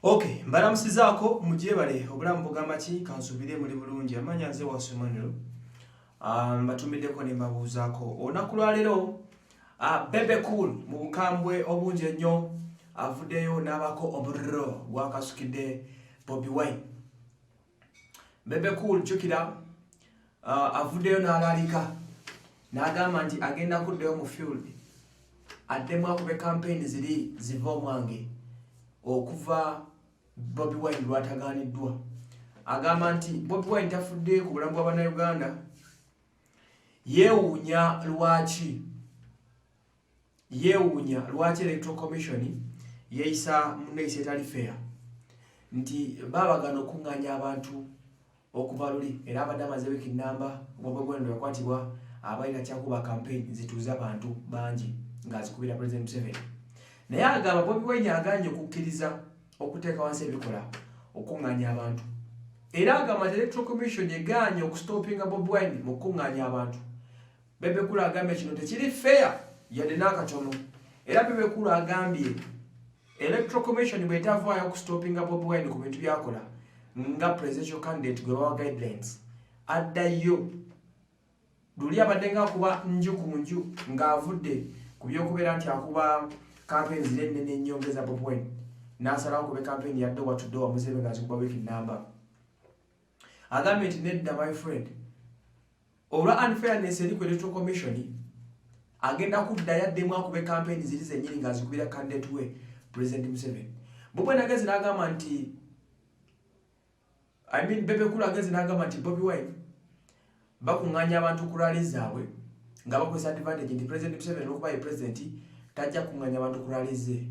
Okay, mbalamusizaako mujebale obulamu bugamba ki kansubire muri bulungi amanya nze wasomaniro. Mbatumiddeko ne mbabuuzaako olunaku lwa leero Bebe Cool mu bukambwe obungi ennyo avuddeyo n'abako omurro gwakasukidde Bobi Wine. Bebe Cool jjukira avuddeyo n'alaalika n'agamba nti agenda kuddayo mu field addemu akube campaign ziri ziva omwange okuva Bobi Wine lwatagaaniddwa. Agamba nti Bobi Wine tafudde ku bulamu bw'Abannayuganda, yeewuunya lwaki Electoral Commission yeeyisa munneeyisa etali fair, nti baabagana okuŋŋaanya abantu okuva luli era abadde amaze wiiki nnamba Bobi Wine yakwatibwa abalina kyakuba campaign zituuza abantu bangi ng'azikubira President Museveni. Naye agamba Bobi Wine agaanye okukkiriza okuteeka wansi ebikola okuŋŋaanya abantu, era agamba nti Electoral Commission egaanye okustopinga Bobi Wine mu kuŋŋaanya abantu. Bebe Cool agambye kino tekiri fair yadde n'akatono, era Bebe Cool agambye Electoral Commission bw'etavaayo okustopinga Bobi Wine ku bintu byakola nga presidential candidate gwe bawa guidelines, addayo luli abadde ng'akuba nju ku nju ng'avudde ku by'okubeera nti akuba campaign ziri ennene ennyongeza Bobi Wine, n'asalawo kube campaign ya ddowa to ddowa Museveni ng'azikuba wiiki nnamba. Agambye nti nedda my friend, olwa unfairness eri ku Electoral Commission agenda kuddayo addemu akube campaign ziri zennyini ng'azikubira candidate we President Museveni. Bobi Wine agezi n'agamba nti Bebe Cool agezi n'agamba nti Bobi Wine bakuŋŋaanya abantu ku rally zaabwe nga bakozesa advantage nti President Museveni okuba ye president tajja kuŋŋaanya abantu ku rally ze,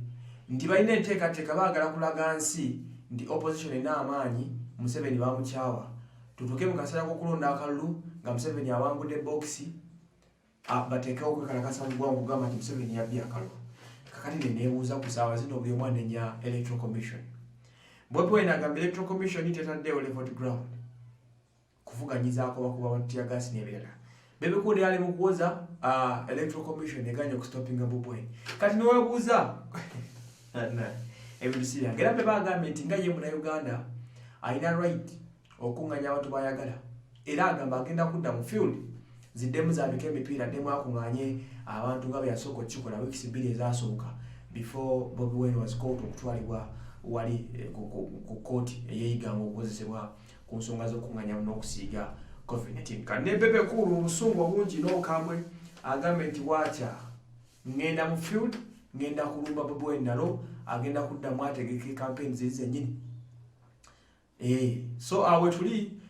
nti balina enteekateeka baagala kulaga nsi nti opposition erina amaanyi, Museveni bamukyawa. Tutuuke mu kaseera k'okulonda akalulu nga Museveni awangudde bokisi bateekewo kwekalakasa mu ggwanga okugamba nti Museveni yabbye akalulu. Kakati ne neebuuza ku ssaawa zino buli omu anenya Electoral Commission. Bobi Wine agamba Electoral Commission tetaddeewo level ground kuvuganyizaako bakuba batuyagasi n'ebirala. Bebe Cool yali mu kuwoza Electoral Commission eganye okustopinga Bobi Wine. Kati neweebuuza ebintu si byange. Era Bebe agambye nti nga ye Munnayuganda alina right okuŋŋaanya abantu bayagala, era agamba agenda kudda mu field ziddemu zaabika emipiira addemu akuŋŋaanye abantu nga bwe yasooka okukikola wiikisi bbiri ezasooka before Bobi Wine was caught okutwalibwa wali ku kooti eyeeyiganga okukozesebwa ku nsonga z'okuŋŋaanya n'okusiiga COVID-19. Kati ne Bebe Cool mu busungu obungi n'obukambwe agambye nti waakya ŋŋenda mu field, ŋŋenda kulumba Bobi Wine nalo agenda kuddamu ategeke campaign ziri zennyini. So awe tuli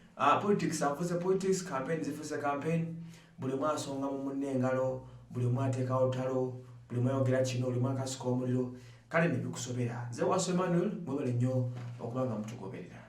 politics afuuse politics, campaign zifuuse campaign, buli omu asonga mu munne engalo, buli omu ateekawo olutalo, buli omu ayogera kino, buli omu akasuka omuliro. Kale ne bikusobera. Nze Waso Emmanuel mwebale nnyo okuba nga mutugoberera.